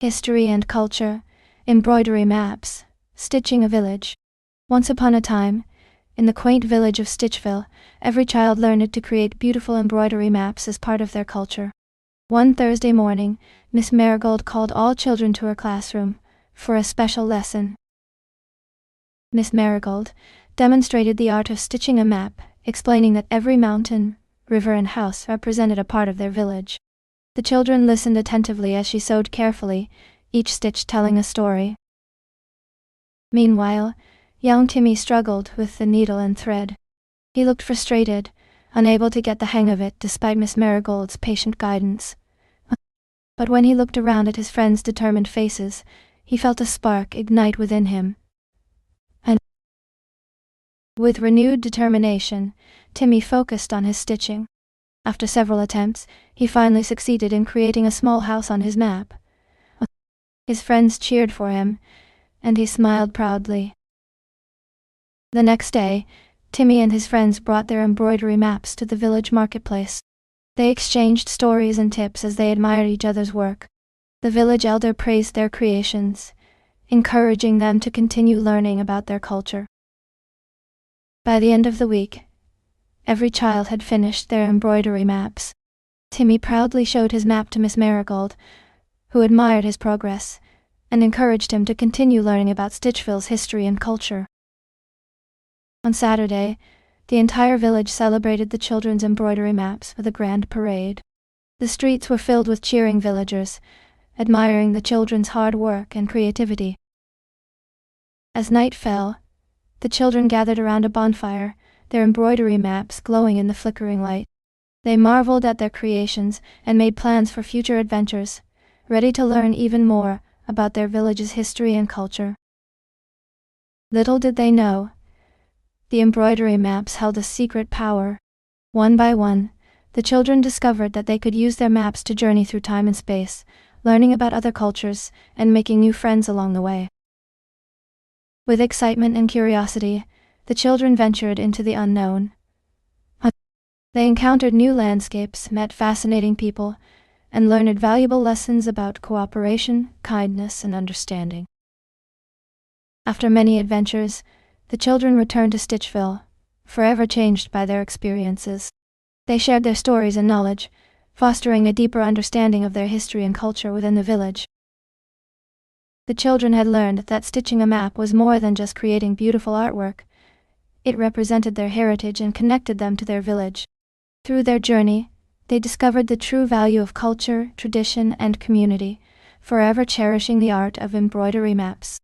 History and culture, embroidery maps, stitching a village. Once upon a time, in the quaint village of Stitchville, every child learned to create beautiful embroidery maps as part of their culture. One Thursday morning, Miss Marigold called all children to her classroom for a special lesson. Miss Marigold demonstrated the art of stitching a map, explaining that every mountain, river and house represented a part of their village. The children listened attentively as she sewed carefully, each stitch telling a story. Meanwhile, young Timmy struggled with the needle and thread. He looked frustrated, unable to get the hang of it despite Miss Marigold's patient guidance. But when he looked around at his friends' determined faces, he felt a spark ignite within him. And with renewed determination, Timmy focused on his stitching. After several attempts, he finally succeeded in creating a small house on his map. His friends cheered for him, and he smiled proudly. The next day, Timmy and his friends brought their embroidery maps to the village marketplace. They exchanged stories and tips as they admired each other's work. The village elder praised their creations, encouraging them to continue learning about their culture. By the end of the week, every child had finished their embroidery maps. Timmy proudly showed his map to Miss Marigold, who admired his progress and encouraged him to continue learning about Stitchville's history and culture. On Saturday, the entire village celebrated the children's embroidery maps with a grand parade. The streets were filled with cheering villagers, admiring the children's hard work and creativity. As night fell, the children gathered around a bonfire, their embroidery maps glowing in the flickering light. They marveled at their creations and made plans for future adventures, ready to learn even more about their village's history and culture. Little did they know, the embroidery maps held a secret power. One by one, the children discovered that they could use their maps to journey through time and space, learning about other cultures and making new friends along the way. With excitement and curiosity, the children ventured into the unknown. They encountered new landscapes, met fascinating people, and learned valuable lessons about cooperation, kindness, and understanding. After many adventures, the children returned to Stitchville, forever changed by their experiences. They shared their stories and knowledge, fostering a deeper understanding of their history and culture within the village. The children had learned that stitching a map was more than just creating beautiful artwork. It represented their heritage and connected them to their village. Through their journey, they discovered the true value of culture, tradition, and community, forever cherishing the art of embroidery maps.